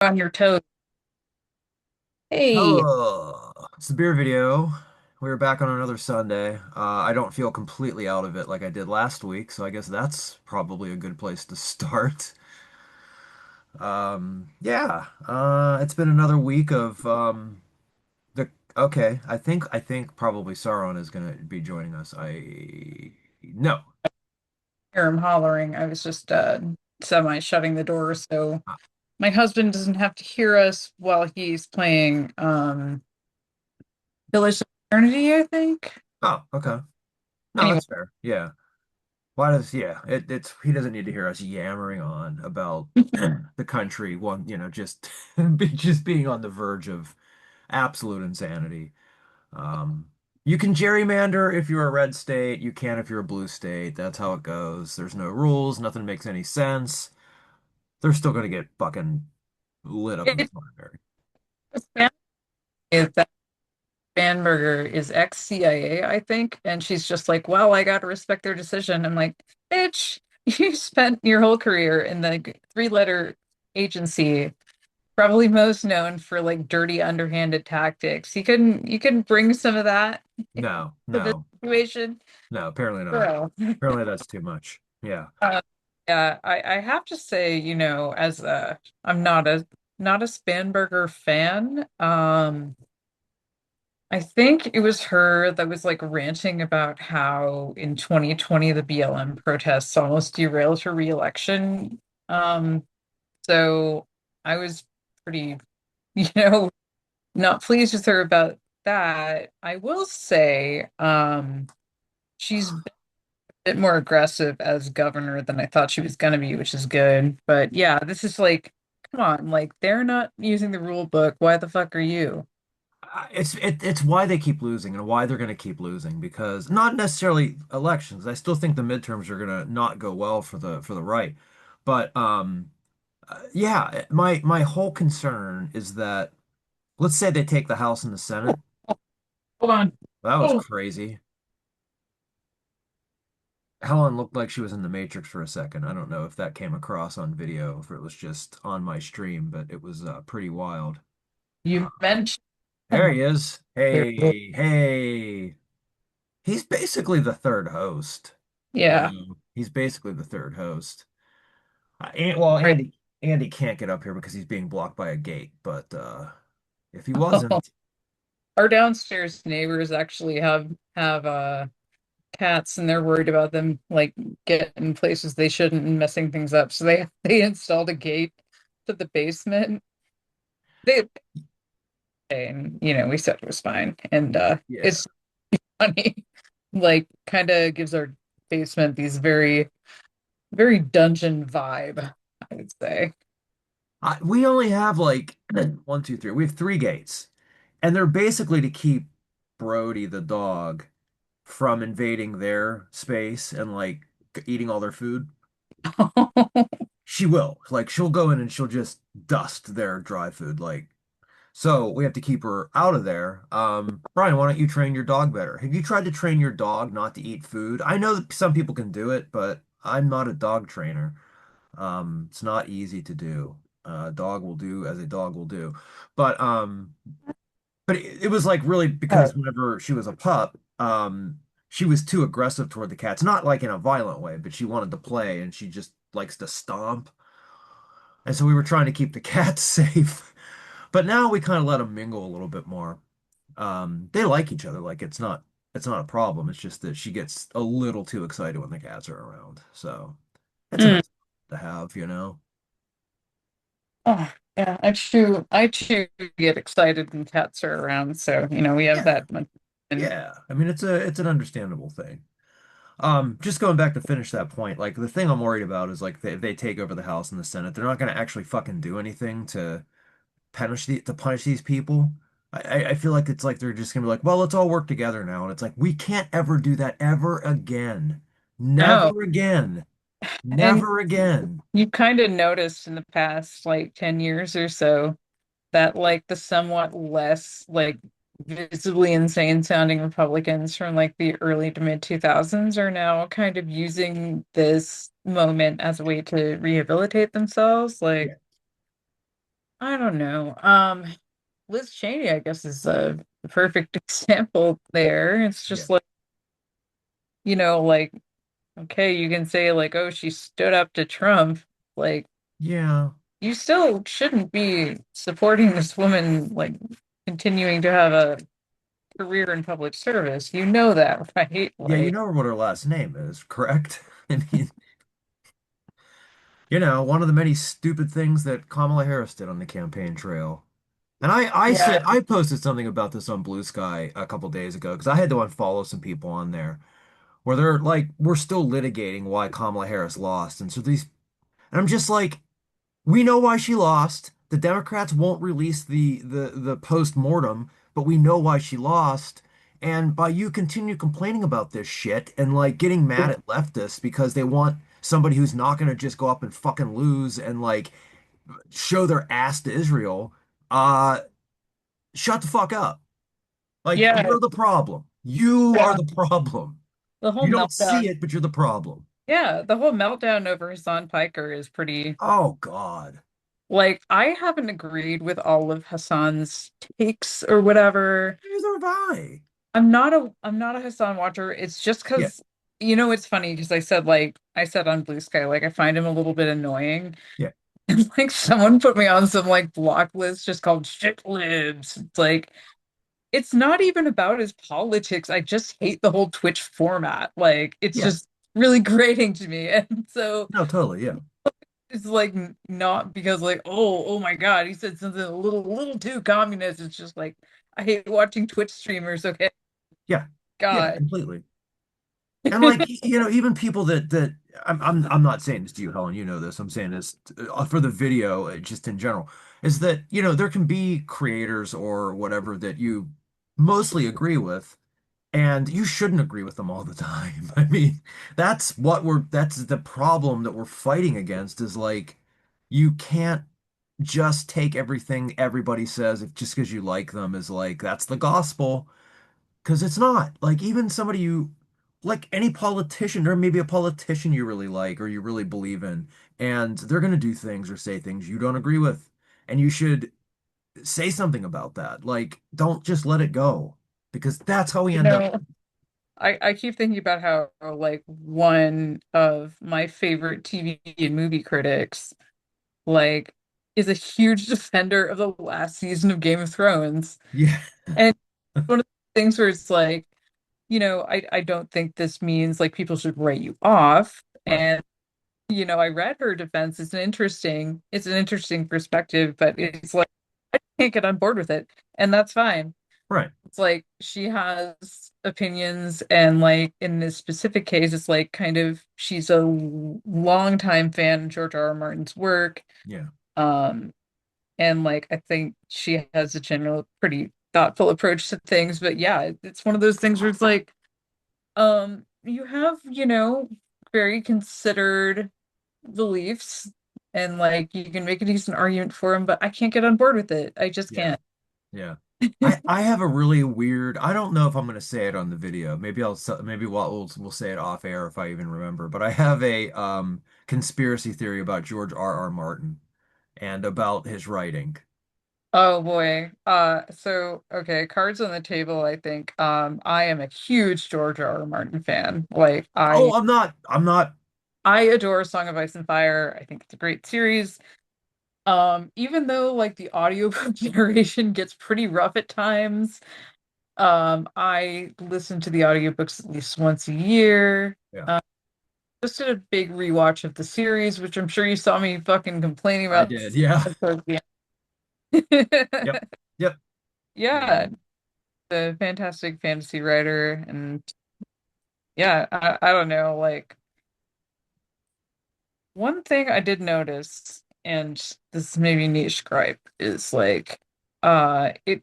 On your toes. Hey, Hello. It's the beer video. We were back on another Sunday. I don't feel completely out of it like I did last week, so I guess that's probably a good place to start. Yeah. It's been another week of the okay. I think probably Sauron is gonna be joining us. I no. hear him hollering. I was just semi shutting the door so my husband doesn't have to hear us while he's playing Village of Eternity, I think. Oh, okay. No, Anyway, that's fair. Yeah. Why does yeah, it's he doesn't need to hear us yammering on about the country just just being on the verge of absolute insanity. Um you can gerrymander if you're a red state, you can if you're a blue state. That's how it goes. There's no rules, nothing makes any sense. They're still gonna get fucking lit up in the it's primary. is that Spanberger is ex-CIA, I think, and she's just like, well, I gotta respect their decision. I'm like, bitch, you spent your whole career in the three-letter agency, probably most known for like dirty, underhanded tactics. You couldn't bring some of that No, to this no, situation. no, apparently not. Girl. Apparently that's too much. Yeah. Uh, yeah, I have to say, as I'm not a Spanberger fan. I think it was her that was like ranting about how in 2020 the BLM protests almost derailed her reelection. So I was pretty, you know, not pleased with her about that. I will say, she's been a bit more aggressive as governor than I thought she was going to be, which is good. But yeah, this is like, come on, like they're not using the rule book. Why the fuck are you? It's why they keep losing and why they're going to keep losing because not necessarily elections. I still think the midterms are going to not go well for the right. But yeah, my whole concern is that let's say they take the House and the Senate. Hold on. That was Oh, crazy. Helen looked like she was in the Matrix for a second. I don't know if that came across on video, if it was just on my stream, but it was pretty wild. you mentioned There he is. there. Hey, hey. He's basically the third host. Yeah. He's basically the third host. Well, Right. Andy can't get up here because he's being blocked by a gate. But if he wasn't, Our downstairs neighbors actually have cats and they're worried about them like getting places they shouldn't and messing things up. So they installed a gate to the basement. They and we said it was fine. And yeah. it's funny. Like kind of gives our basement these very, very dungeon vibe, I would say. We only have like one, two, three. We have three gates, and they're basically to keep Brody the dog from invading their space and like eating all their food. She will. Like she'll go in and she'll just dust their dry food. Like so we have to keep her out of there. Brian, why don't you train your dog better? Have you tried to train your dog not to eat food? I know that some people can do it, but I'm not a dog trainer. It's not easy to do. A dog will do as a dog will do. But it was like really because whenever she was a pup, she was too aggressive toward the cats. Not like in a violent way, but she wanted to play and she just likes to stomp. And so we were trying to keep the cats safe. But now we kind of let them mingle a little bit more. They like each other. Like it's not a problem. It's just that she gets a little too excited when the cats are around. So it's a Mm. nice to have. Oh, yeah, I too get excited when cats are around. So, we have Yeah. that much. And Yeah. I mean, it's an understandable thing. Just going back to finish that point, like the thing I'm worried about is like they take over the House and the Senate, they're not going to actually fucking do anything to punish these people. I feel like it's like they're just gonna be like, well, let's all work together now, and it's like we can't ever do that ever again, no, never again, and never again. you kind of noticed in the past like 10 years or so that like the somewhat less like visibly insane sounding Republicans from like the early to mid 2000s are now kind of using this moment as a way to rehabilitate themselves. Like, Yeah. I don't know. Liz Cheney, I guess, is a perfect example there. It's Yeah. just like, like, okay, you can say like, oh, she stood up to Trump. Like, Yeah. you still shouldn't be supporting this woman, like, continuing to have a career in public service. You know that, right? Yeah, you Like, know what her last name is, correct? I mean, one of the many stupid things that Kamala Harris did on the campaign trail. And I said yeah, I posted something about this on Blue Sky a couple days ago because I had to unfollow some people on there where they're like, we're still litigating why Kamala Harris lost. And I'm just like, we know why she lost. The Democrats won't release the post-mortem, but we know why she lost. And by you continue complaining about this shit and like getting mad at leftists because they want somebody who's not gonna just go up and fucking lose and like show their ass to Israel, uh, shut the fuck up. Like yeah, you're the problem. You are yeah. the problem. The whole You don't see meltdown. it, but you're the problem. Yeah, the whole meltdown over Hassan Piker is pretty. Oh God. Like, I haven't agreed with all of Hassan's takes or whatever. Neither have I. I'm not a Hassan watcher. It's just Yeah, because it's funny because I said on Blue Sky, like I find him a little bit annoying. yeah, And like someone put me on some like block list just called shit libs. It's like it's not even about his politics. I just hate the whole Twitch format. Like it's yeah. just really grating to me. And so No, totally. Yeah, it's like not because like, oh my God, he said something a little too communist. It's just like I hate watching Twitch streamers, okay? yeah, yeah. God. Completely. And like even people that I'm not saying this to you, Helen. You know this. I'm saying this for the video, just in general, is that there can be creators or whatever that you mostly agree with. And you shouldn't agree with them all the time. I mean, that's the problem that we're fighting against is like, you can't just take everything everybody says if just because you like them is like, that's the gospel. Because it's not. Like, even somebody like any politician, or maybe a politician you really like or you really believe in, and they're going to do things or say things you don't agree with. And you should say something about that. Like, don't just let it go because that's how we You end up. know, I keep thinking about how like one of my favorite TV and movie critics like is a huge defender of the last season of Game of Thrones. Yeah. And one of the things where it's like, I don't think this means like people should write you off. Right. And I read her defense. It's an interesting perspective, but it's like I can't get on board with it. And that's fine. Right. It's like she has opinions, and like in this specific case, it's like kind of she's a longtime fan of George R. R. Martin's work. Yeah. Um, and like I think she has a general pretty thoughtful approach to things. But yeah, it's one of those things where it's like, you have, very considered beliefs, and like you can make a decent argument for them, but I can't get on board with it. I just Yeah. can't. Yeah. I have a really weird, I don't know if I'm going to say it on the video. Maybe we'll say it off air if I even remember, but I have a conspiracy theory about George R. R. Martin and about his writing. Oh boy. So okay, cards on the table, I think. I am a huge George R. R. Martin fan. Like Oh, I I'm not. I adore Song of Ice and Fire. I think it's a great series. Even though like the audiobook generation gets pretty rough at times, I listen to the audiobooks at least once a year. Yeah, Just did a big rewatch of the series, which I'm sure you saw me fucking complaining I about did. Yeah. towards the Yep. end. Yep. Yeah, the fantastic fantasy writer, and yeah, I don't know, like one thing I did notice, and this is maybe niche gripe, is like it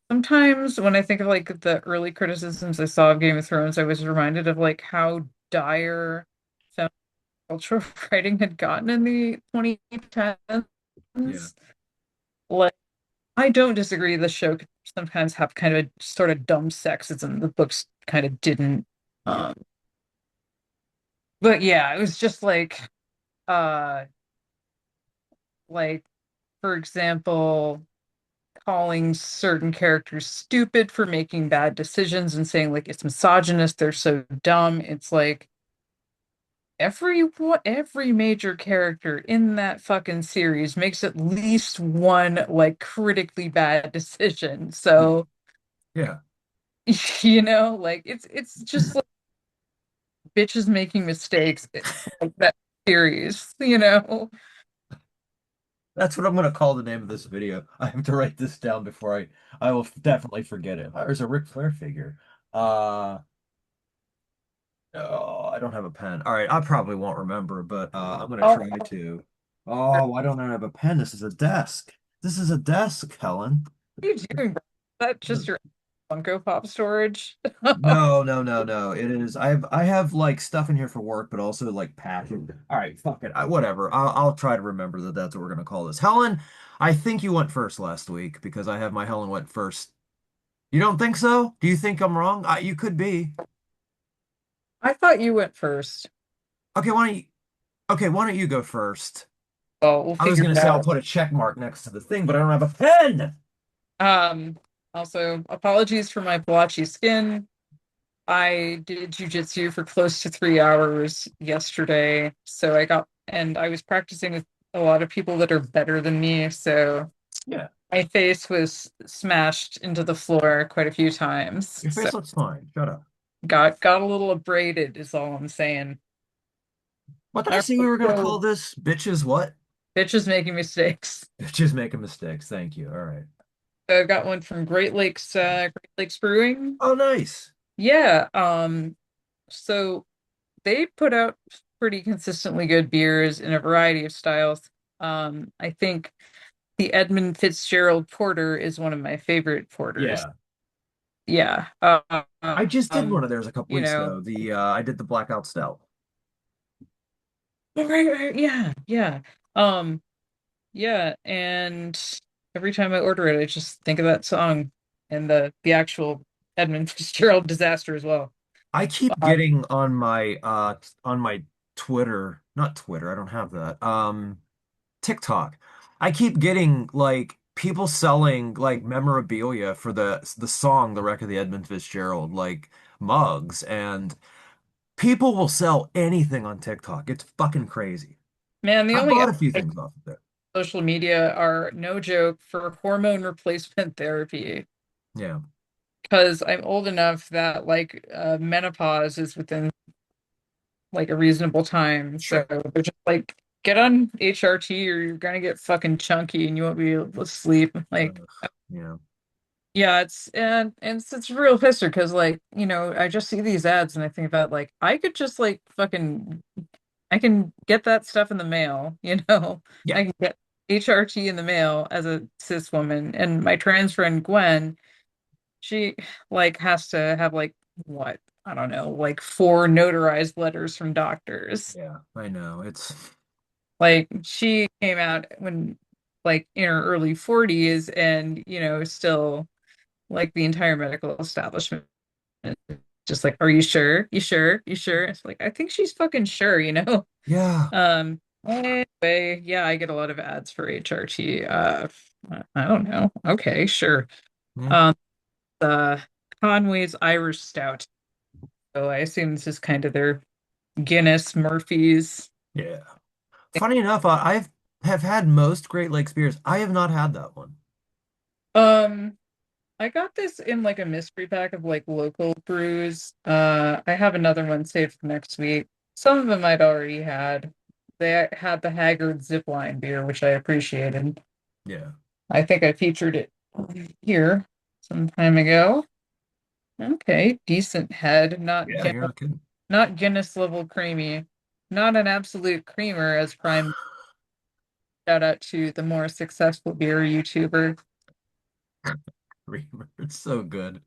sometimes when I think of like the early criticisms I saw of Game of Thrones, I was reminded of like how dire feminine cultural writing had gotten in the 2010s. Yeah. Like I don't disagree the show could sometimes have kind of a sort of dumb sexism the books kind of didn't. Yeah. Um but yeah, it was just uh like for example, calling certain characters stupid for making bad decisions and saying like it's misogynist, they're so dumb. It's like every major character in that fucking series makes at least one like critically bad decision. So, Yeah. like it's just like bitches making mistakes like that series. That's what I'm gonna call the name of this video. I have to write this down before I will definitely forget it. There's a Ric Flair figure. Uh oh, I don't have a pen. All right, I probably won't remember, but I'm gonna Oh, try to. Oh, why don't I have a pen? This is a desk. This is a desk, Helen. what are you doing, bro? Is that just your Funko Pop storage? No, no, no, no. It is. I have like stuff in here for work, but also like passion. All right, fuck it. Whatever. I'll try to remember that that's what we're gonna call this. Helen, I think you went first last week because I have my Helen went first. You don't think so? Do you think I'm wrong? You could be. I thought you went first. Okay, why don't you go first? Well, we'll I was figure gonna it say I'll out. put a check mark next to the thing, but I don't have a pen. Um, Also, apologies for my blotchy skin. I did jujitsu for close to 3 hours yesterday, so I was practicing with a lot of people that are better than me, so Yeah, my face was smashed into the floor quite a few times. your So face looks fine. Shut up. got a little abraded is all I'm saying. What did I All say we right, were gonna call so this? Bitches what? bitches making mistakes. Bitches making mistakes. Thank you. All right. So I got one from Great Lakes Brewing. Oh, nice. Yeah, so they put out pretty consistently good beers in a variety of styles. I think the Edmund Fitzgerald Porter is one of my favorite porters. Yeah. Yeah. I just did one of theirs a couple You weeks know, ago. The I did the blackout stout. right, yeah, yeah. Um, yeah, and every time I order it, I just think of that song and the actual Edmund Fitzgerald disaster as well. I keep Um, getting on my Twitter, not Twitter, I don't have that. TikTok. I keep getting like people selling like memorabilia for the song The Wreck of the Edmund Fitzgerald, like mugs, and people will sell anything on TikTok. It's fucking crazy. Man, the I only bought a few things off of there. social media are no joke for hormone replacement therapy Yeah, because I'm old enough that like menopause is within like a reasonable time. So sure. they're just like get on HRT or you're gonna get fucking chunky and you won't be able to sleep. Like Yeah. yeah, it's a real pisser because like I just see these ads and I think about like I could just like fucking I can get that stuff in the mail, Yeah. I can get HRT in the mail as a cis woman. And my trans friend Gwen, she like has to have like what? I don't know, like four notarized letters from doctors. Yeah. I know. It's Like she came out when like in her early 40s and still like the entire medical establishment is just like, are you sure? You sure? You sure? It's like I think she's fucking sure. yeah. Anyway, yeah, I get a lot of ads for HRT. I don't know. Okay, sure. Yeah. Um, the Conway's Irish Stout. So I assume this is kind of their Guinness, Murphy's. Yeah. Funny enough, I've have had most Great Lakes beers. I have not had that one. Um, I got this in like a mystery pack of like local brews. I have another one saved for next week. Some of them I'd already had. They had the Haggard Zipline beer, which I appreciated. Yeah. I think I featured it here some time ago. Okay, decent head, Yeah, you're not kidding. Not Guinness level creamy, not an absolute creamer as Prime. Shout out to the more successful beer YouTuber. Reamer. It's so good.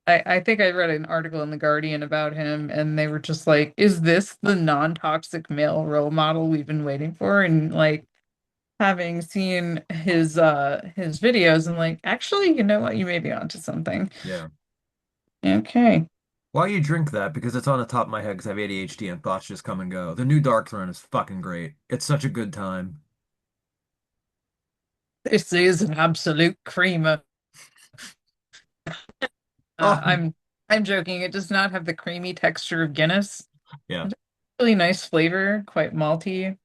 I think I read an article in The Guardian about him, and they were just like, "Is this the non-toxic male role model we've been waiting for?" And like having seen his videos, and like, actually, you know what? You may be onto something. Yeah. Okay. Why you drink that? Because it's on the top of my head because I have ADHD and thoughts just come and go. The new Dark Throne is fucking great. It's such a good time. This is an absolute creamer. Oh, I'm joking. It does not have the creamy texture of Guinness. yeah. It's really nice flavor, quite malty.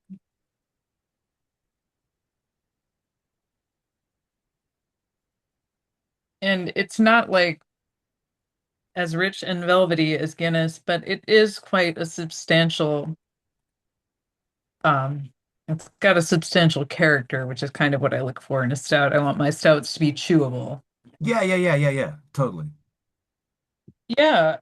And it's not like as rich and velvety as Guinness, but it is quite a substantial um it's got a substantial character, which is kind of what I look for in a stout. I want my stouts to be chewable. Yeah, yeah, yeah, yeah, yeah. Totally. Yeah,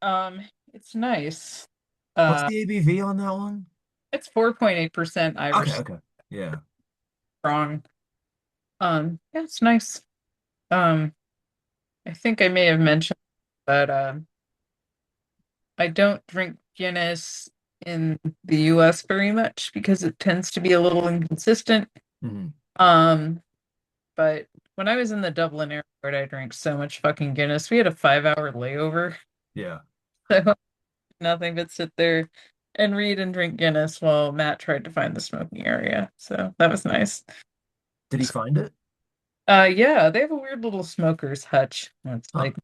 it's nice. What's Uh the ABV on that one? it's 4.8% Okay, Irish okay. Yeah. strong. Yeah, it's nice. Um, I think I may have mentioned that I don't drink Guinness in the US very much because it tends to be a little inconsistent. Hmm. Um, but when I was in the Dublin airport, I drank so much fucking Guinness. We had a 5 hour layover, Yeah. so nothing but sit there and read and drink Guinness while Matt tried to find the smoking area. So that was nice. Did he find it? Yeah, they have a weird little smoker's hutch. It's Huh. like,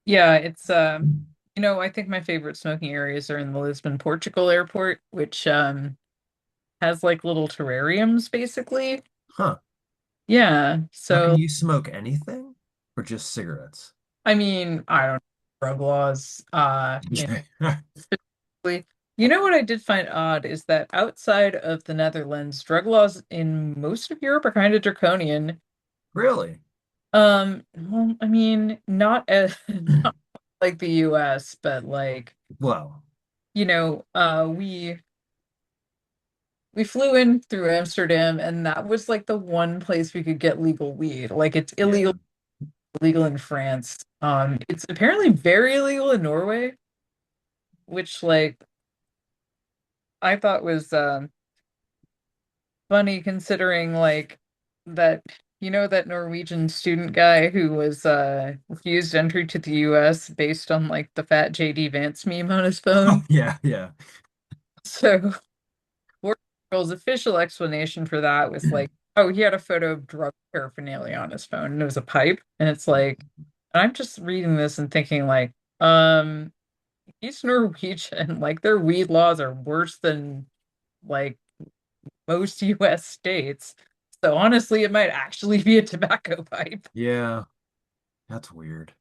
yeah, it's I think my favorite smoking areas are in the Lisbon, Portugal airport, which has like little terrariums basically. Huh. Yeah. Now, can So you smoke anything or just cigarettes? I mean, I don't know, drug laws. Okay. Specifically, what I did find odd is that outside of the Netherlands, drug laws in most of Europe are kind of draconian. Really? Well, I mean, not as not like the US, but like, Well, we flew in through Amsterdam, and that was like the one place we could get legal weed. Like it's yeah. illegal in France. It's apparently very illegal in Norway, which like I thought was funny considering like that that Norwegian student guy who was refused entry to the US based on like the fat JD Vance meme on his Oh, phone. yeah, yeah. So Girl's official explanation for that was like, oh, he had a photo of drug paraphernalia on his phone and it was a pipe. And it's like, I'm just reading this and thinking like, um, he's Norwegian. Like their weed laws are worse than like most US states. So honestly, it might actually be a tobacco pipe. Yeah, that's weird.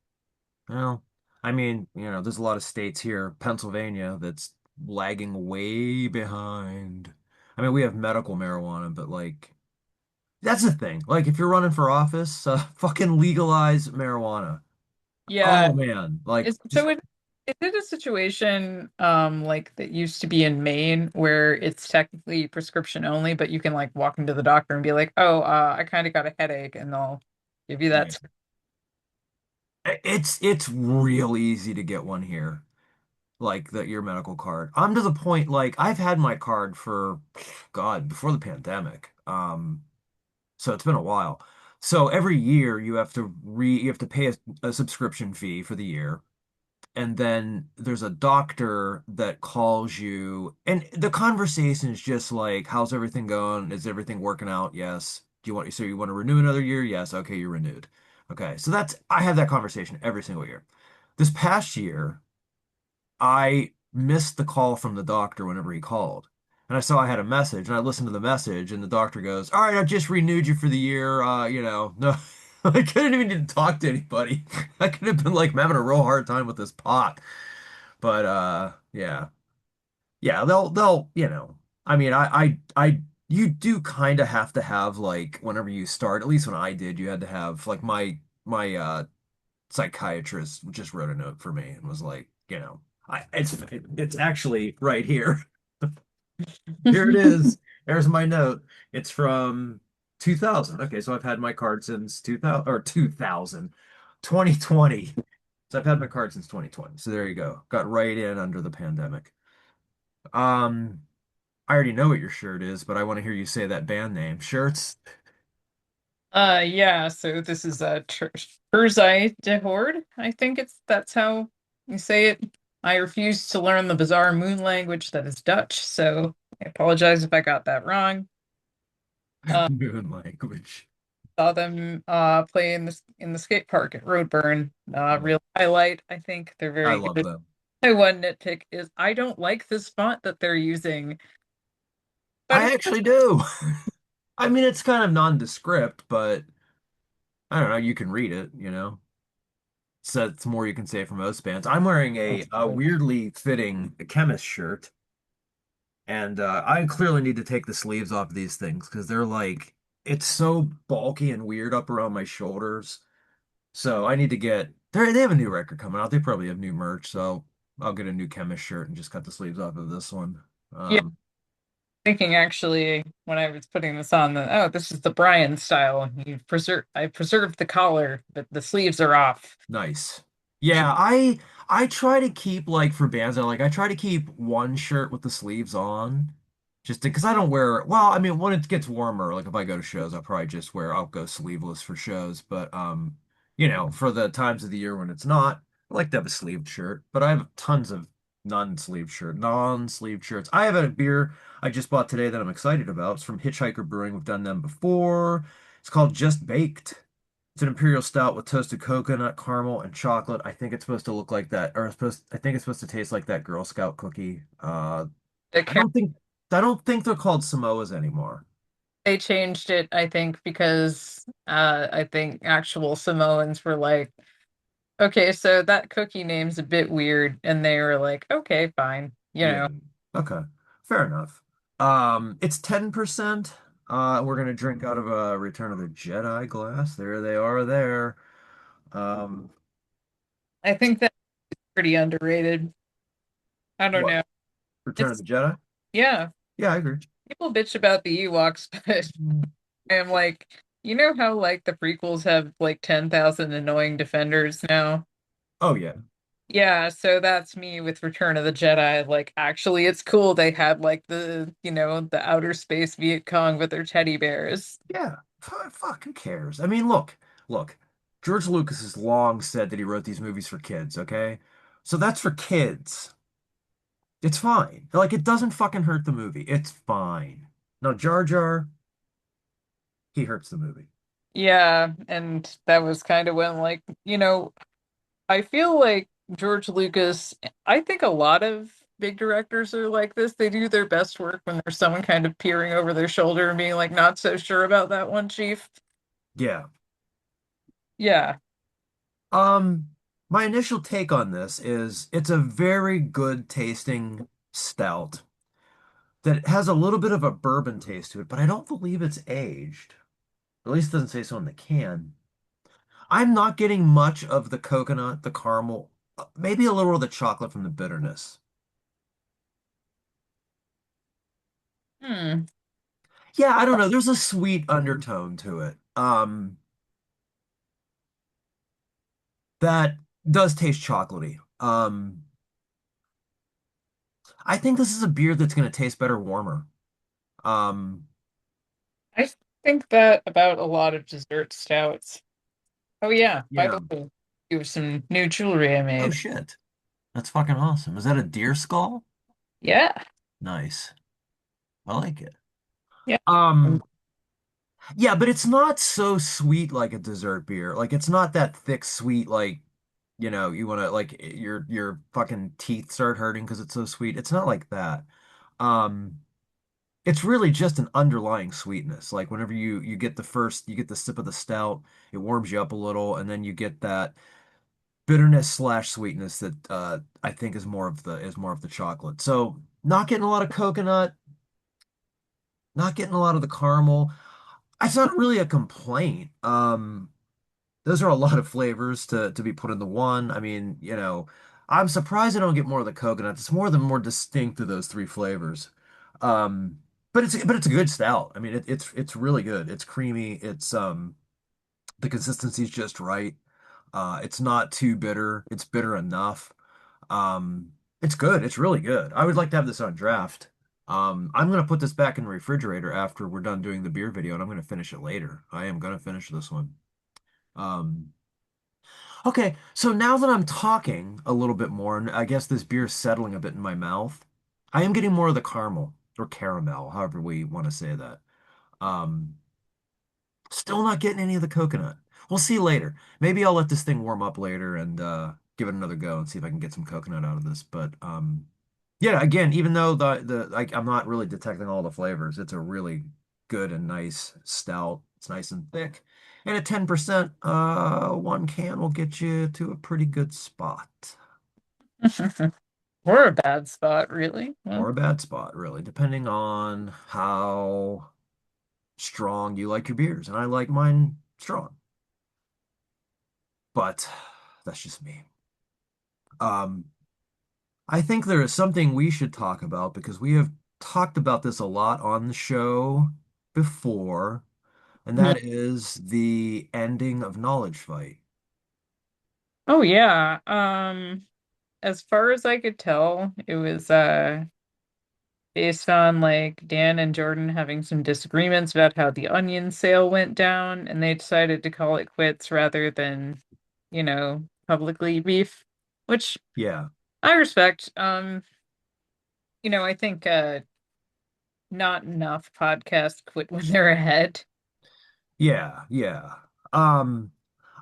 Well, I mean, there's a lot of states here, Pennsylvania, that's lagging way behind. I mean, we have medical marijuana, but like, that's the thing. Like, if you're running for office, fucking legalize marijuana. Yeah. Oh man, like, Is just so is it a situation like that used to be in Maine where it's technically prescription only, but you can like walk into the doctor and be like, "Oh, I kind of got a headache," and they'll give you yeah. that. It's real easy to get one here, like your medical card. I'm to the point like I've had my card for God before the pandemic. So it's been a while. So every year you have to pay a subscription fee for the year. And then there's a doctor that calls you, and the conversation is just like, how's everything going? Is everything working out? Yes. So you want to renew another year? Yes. Okay, you're renewed. Okay. So I have that conversation every single year. This past year, I missed the call from the doctor whenever he called. And I saw I had a message and I listened to the message and the doctor goes, "All right, I just renewed you for the year. No, I couldn't even need to talk to anybody. I could have been like having a real hard time with this pot. But yeah. Yeah, they'll, I mean, you do kind of have to have like whenever you start, at least when I did, you had to have like my psychiatrist just wrote a note for me and was like, it's actually right here. Here it is. There's my note. It's from 2000. Okay, so I've had my card since 2000 or 2020. So I've had my card since 2020. So there you go. Got right in under the pandemic. Um, I already know what your shirt is, but I want to hear you say that band name. Shirts? Yeah, so this is a Turzai de Horde. I think that's how you say it. I refuse to learn the bizarre moon language that is Dutch, so I apologize if I got that wrong. Uh, Moon language. saw them play in the skate park at Roadburn. Yeah, Real highlight. I think they're I very love good. them. My one nitpick is I don't like this font that they're using, but I it's actually do. I mean, it's kind of nondescript, but I don't know. You can read it, you know. So it's more you can say for most bands. I'm wearing a weirdly fitting chemist shirt, and I clearly need to take the sleeves off these things because they're like it's so bulky and weird up around my shoulders. So I need to get they have a new record coming out. They probably have new merch, so I'll get a new chemist shirt and just cut the sleeves off of this one. yeah. Um, Thinking actually when I was putting this on that oh this is the Brian style. I preserved the collar, but the sleeves are off. Nice. Yeah, I try to keep like for bands I like I try to keep one shirt with the sleeves on just because I don't wear well, I mean when it gets warmer, like if I go to shows, I'll go sleeveless for shows, but you know, for the times of the year when it's not, I like to have a sleeved shirt, but I have tons of non-sleeved shirts. I have a beer I just bought today that I'm excited about. It's from Hitchhiker Brewing. We've done them before. It's called Just Baked. It's an imperial stout with toasted coconut, caramel, and chocolate. I think it's supposed to look like that, or I think it's supposed to taste like that Girl Scout cookie. The I car- don't think I don't think they're called Samoas anymore. they changed it, I think, because I think actual Samoans were like, okay, so that cookie name's a bit weird, and they were like, okay, fine, you Yeah. know. Okay. Fair enough. It's 10%. We're gonna drink out of a Return of the Jedi glass. There they are there. Um, I think that's pretty underrated. I don't what? know. Return of It's the Jedi? yeah, Yeah, I agree. people bitch about the Ewoks, but Mm. I'm like, you know how like the prequels have like 10,000 annoying defenders now? Oh yeah. Yeah, so that's me with Return of the Jedi. Like, actually, it's cool they had like the outer space Viet Cong with their teddy bears. Yeah, fuck, who cares? I mean, look. George Lucas has long said that he wrote these movies for kids, okay? So that's for kids. It's fine. Like, it doesn't fucking hurt the movie. It's fine. Now, Jar Jar, he hurts the movie. Yeah, and that was kind of when I feel like George Lucas, I think a lot of big directors are like this. They do their best work when there's someone kind of peering over their shoulder and being like, not so sure about that one, Chief. Yeah. Yeah. Um, my initial take on this is it's a very good tasting stout that has a little bit of a bourbon taste to it, but I don't believe it's aged. At least it doesn't say so in the can. I'm not getting much of the coconut, the caramel, maybe a little of the chocolate from the bitterness. Hmm. Yeah, I don't know. There's a sweet undertone to it. That does taste chocolatey. I think this is a beer that's going to taste better warmer. Um, I think that about a lot of dessert stouts. Oh yeah, by yeah. the way, you have some new jewelry I Oh made. shit. That's fucking awesome. Is that a deer skull? Yeah. Nice. I like it. Yeah. Um, yeah, but it's not so sweet like a dessert beer. Like it's not that thick sweet like you know, you want to like your fucking teeth start hurting because it's so sweet. It's not like that. Um, it's really just an underlying sweetness. Like whenever you get the sip of the stout, it warms you up a little, and then you get that bitterness slash sweetness that I think is more of the chocolate. So not getting a lot of coconut, not getting a lot of the caramel. It's not really a complaint. Those are a lot of flavors to be put into one. I mean, you know, I'm surprised I don't get more of the coconut. It's more distinct of those three flavors. Um, but it's a good stout. I mean, it's really good. It's creamy. It's the consistency's just right. It's not too bitter. It's bitter enough. It's good. It's really good. I would like to have this on draft. I'm gonna put this back in the refrigerator after we're done doing the beer video, and I'm gonna finish it later. I am gonna finish this one. Um, Okay, so now that I'm talking a little bit more, and I guess this beer is settling a bit in my mouth, I am getting more of the caramel or caramel, however we want to say that. Um, Still not getting any of the coconut. We'll see later. Maybe I'll let this thing warm up later and give it another go and see if I can get some coconut out of this. But yeah, again, even though I'm not really detecting all the flavors, it's a really good and nice stout. It's nice and thick. And at 10%, one can will get you to a pretty good spot. Or a bad spot, really. Or Well, a bad spot, really, depending on how strong you like your beers. And I like mine strong. But that's just me. Um, I think there is something we should talk about because we have talked about this a lot on the show before, and mhm. that is the ending of Knowledge Fight. Oh yeah. As far as I could tell, it was based on like Dan and Jordan having some disagreements about how the onion sale went down, and they decided to call it quits rather than, publicly beef, which Yeah, I respect. I think not enough podcasts quit when they're ahead. yeah. Um,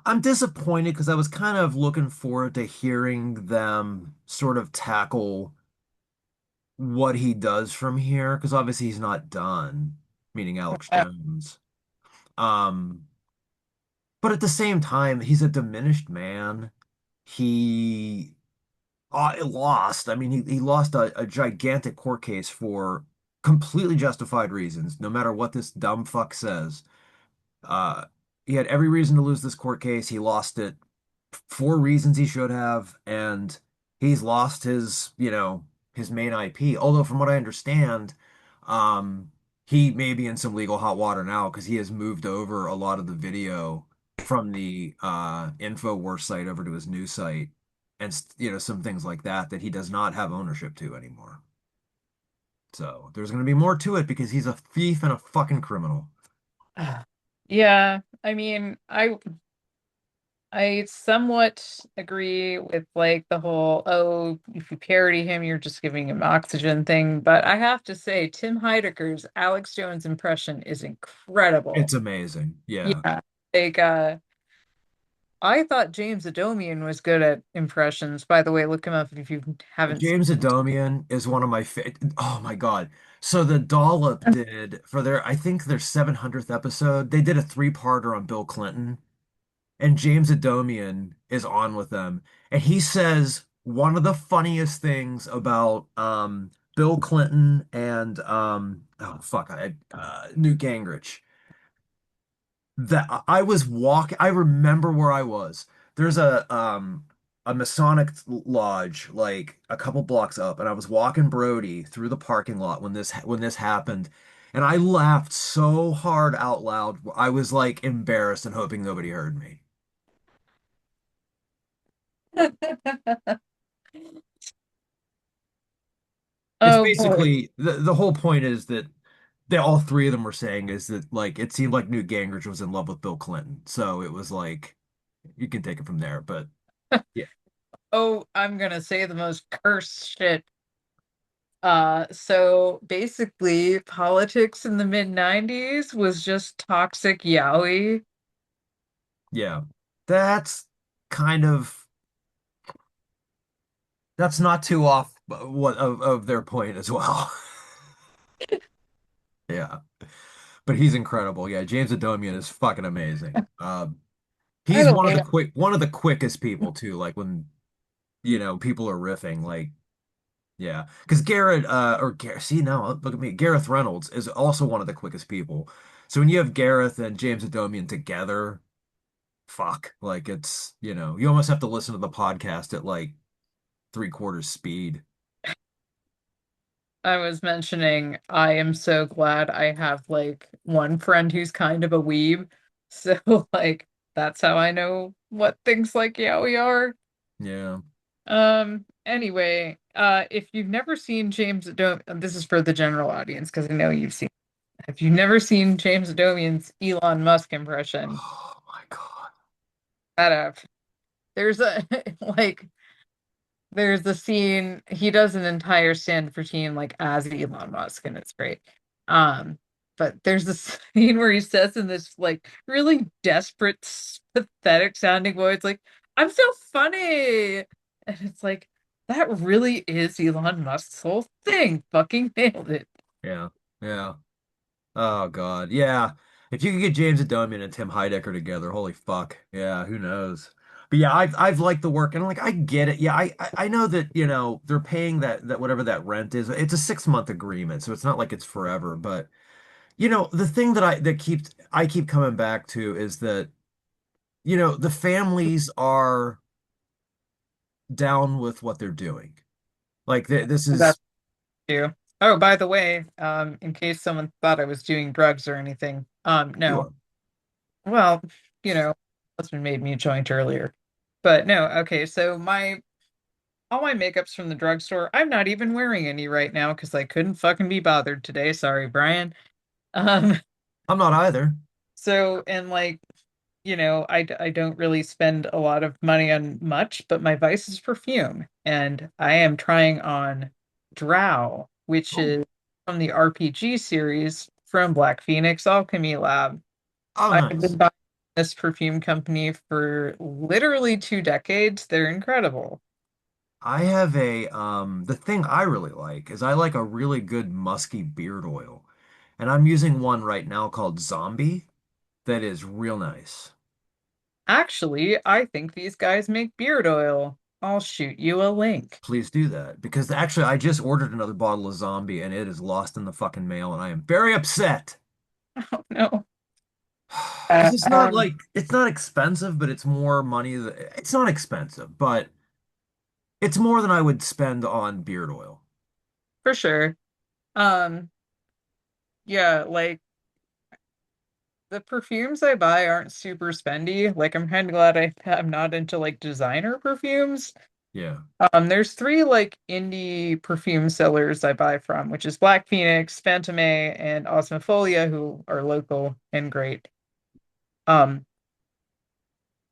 I'm disappointed because I was kind of looking forward to hearing them sort of tackle what he does from here because obviously he's not done, meaning Alex Jones. Um, but at the same time, he's a diminished man. He lost. I mean, he lost a gigantic court case for completely justified reasons, no matter what this dumb fuck says. Uh, he had every reason to lose this court case. He lost it for reasons he should have, and he's lost his main IP. Although, from what I understand, um, he may be in some legal hot water now because he has moved over a lot of the video from the InfoWars site over to his new site, and some things like that that he does not have ownership to anymore. So there's going to be more to it because he's a thief and a fucking criminal. Yeah, I mean, I somewhat agree with like the whole, oh, if you parody him, you're just giving him oxygen thing. But I have to say, Tim Heidecker's Alex Jones impression is incredible. It's amazing. Yeah. Yeah. Like I thought James Adomian was good at impressions. By the way, look him up if you haven't James Adomian is one of my oh my God. So the Dollop seen. did for I think their 700th episode, they did a three-parter on Bill Clinton, and James Adomian is on with them. And he says one of the funniest things about Bill Clinton and oh fuck, Newt Gingrich that I was walking. I remember where I was. There's a Masonic lodge like a couple blocks up, and I was walking Brody through the parking lot when this happened, and I laughed so hard out loud. I was like embarrassed and hoping nobody heard me. It's Oh boy. basically the whole point is that they all three of them were saying is that like it seemed like Newt Gingrich was in love with Bill Clinton, so it was like you can take it from there, but. Yeah. Oh, I'm gonna say the most cursed shit. So basically, politics in the mid 90s was just toxic yaoi. Yeah. That's kind of that's not too off what of their point as well. Yeah. But he's incredible. Yeah, James Adomian is fucking amazing. By He's the way, one of the quickest people too, like when people are riffing, like yeah. Because see now, look at me. Gareth Reynolds is also one of the quickest people. So when you have Gareth and James Adomian together, fuck. Like you almost have to listen to the podcast at like three-quarters speed. I was mentioning I am so glad I have like one friend who's kind of a weeb. So like that's how I know what things like yaoi are. Yeah. Anyway, if you've never seen James Adom this is for the general audience because I know you've seen. If you've never seen James Adomian's Elon Musk impression, Oh my God. that there's a like there's the scene he does an entire stand for team like as Elon Musk and it's great. Um but there's this scene where he says in this like really desperate, pathetic sounding voice, like, I'm so funny. And it's like, that really is Elon Musk's whole thing. Fucking nailed it. Yeah. Yeah. Oh God. Yeah. If you could get James Adomian and Tim Heidecker together, holy fuck. Yeah, who knows? But yeah, I've liked the work and like I get it. Yeah, I know that, they're paying that whatever that rent is. It's a 6 month agreement, so it's not like it's forever. But the thing that I keep coming back to is that, the families are down with what they're doing. Like this That's is you. Oh, by the way, in case someone thought I was doing drugs or anything, no. sure. Well, you know, husband made me a joint earlier. But no, okay, so my all my makeup's from the drugstore. I'm not even wearing any right now because I couldn't fucking be bothered today. Sorry, Brian. Um, I'm not either. so and like, I don't really spend a lot of money on much, but my vice is perfume, and I am trying on Drow, which Oh, is from the RPG series from Black Phoenix Alchemy Lab. oh I've nice. been buying this perfume company for literally 2 decades. They're incredible. I have the thing I really like is I like a really good musky beard oil. And I'm using one right now called Zombie that is real nice. Actually, I think these guys make beard oil. I'll shoot you a link. Please do that because actually I just ordered another bottle of Zombie and it is lost in the fucking mail and I am very upset. Oh no. Because it's not Um, like it's not expensive, but it's more money it's not expensive, but it's more than I would spend on beard oil. for sure. Um, yeah, like the perfumes I buy aren't super spendy. Like I'm kind of glad I'm not into like designer perfumes. Yeah. There's three like indie perfume sellers I buy from, which is Black Phoenix, Fantôme, and Osmofolia, who are local and great. Um,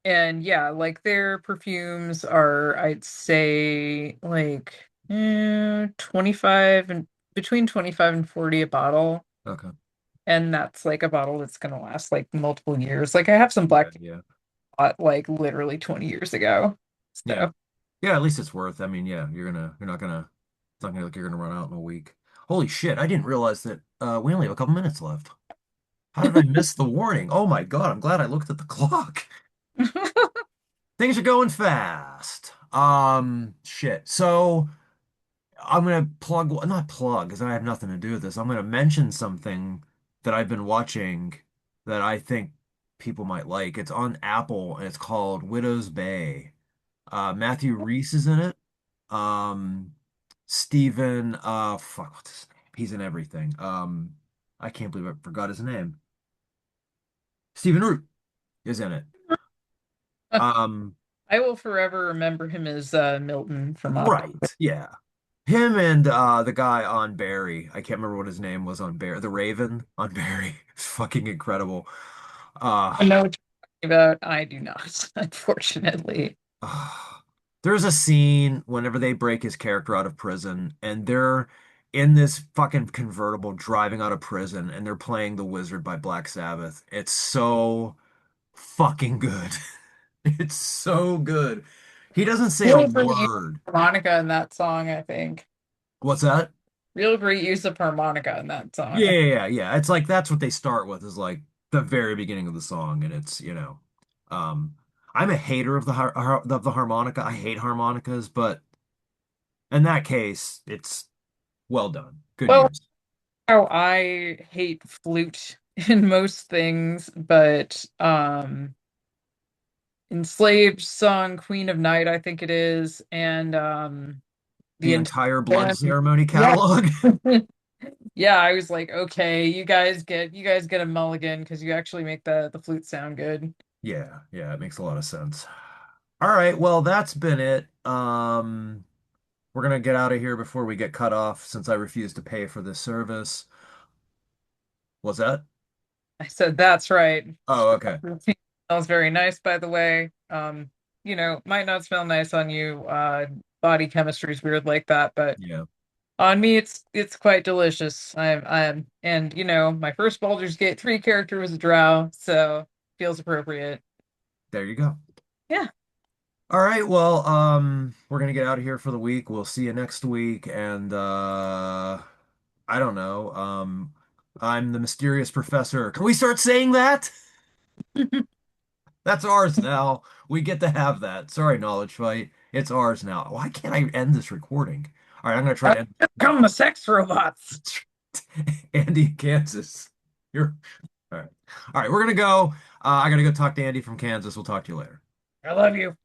and yeah, like their perfumes are, I'd say, like 25 and between 25 and 40 a bottle. Okay. And that's like a bottle that's gonna last like multiple years. Like I have some Yeah, Black yeah. bought like literally 20 years ago. Yeah. So Yeah, at least it's worth. I mean, yeah, you're not gonna it's not gonna like you're gonna run out in a week. Holy shit, I didn't realize that we only have a couple minutes left. How did I miss the warning? Oh my God, I'm glad I looked at the clock. Things are going fast. Shit. So I'm gonna not plug, because I have nothing to do with this. I'm gonna mention something that I've been watching that I think people might like. It's on Apple and it's called Widow's Bay. Matthew Reese is in it. Um, Stephen, fuck, what's his name? He's in everything. I can't believe I forgot his name. Stephen Root is in it. Um, I will forever remember him as Milton from Up. right, yeah. Him and the guy on Barry. I can't remember what his name was on Barry. The Raven on Barry. It's fucking incredible. Uh, I know what you're talking about. I do not, unfortunately. there's a scene whenever they break his character out of prison and they're in this fucking convertible driving out of prison and they're playing The Wizard by Black Sabbath. It's so fucking good. It's so good. He doesn't say a Real great use word. of harmonica in that song, I think. What's that? Real great use of harmonica in that song. Yeah, yeah, yeah, yeah. It's like that's what they start with is like the very beginning of the song, and it's um, I'm a hater of the harmonica. I hate harmonicas, but in that case, it's well done. Good Well, use. how I hate flute in most things, but Enslaved song Queen of Night, I think it is, and the The entire entire Blood band. Ceremony Yeah. catalog. Yeah, I was like, okay, you guys get a mulligan because you actually make the flute sound good. Yeah, yeah, it makes a lot of sense. All right, well, that's been it. We're gonna get out of here before we get cut off since I refuse to pay for this service. What's that? I said, that's right. Oh, okay. Routine smells very nice, by the way. Might not smell nice on you. Body chemistry is weird like that, but Yeah. On me, it's quite delicious. I'm and my first Baldur's Gate 3 character was a drow, so feels appropriate. There you go. Yeah. All right, well, we're gonna get out of here for the week. We'll see you next week, and I don't know. I'm the mysterious professor. Can we start saying that? That's ours now. We get to have that. Sorry, Knowledge Fight. It's ours now. Why can't I end this recording? All right, I'm gonna try Out to end. come the sex robots. Andy, Kansas. You're all right. All right, we're gonna go. I gotta go talk to Andy from Kansas. We'll talk to you later. I love you.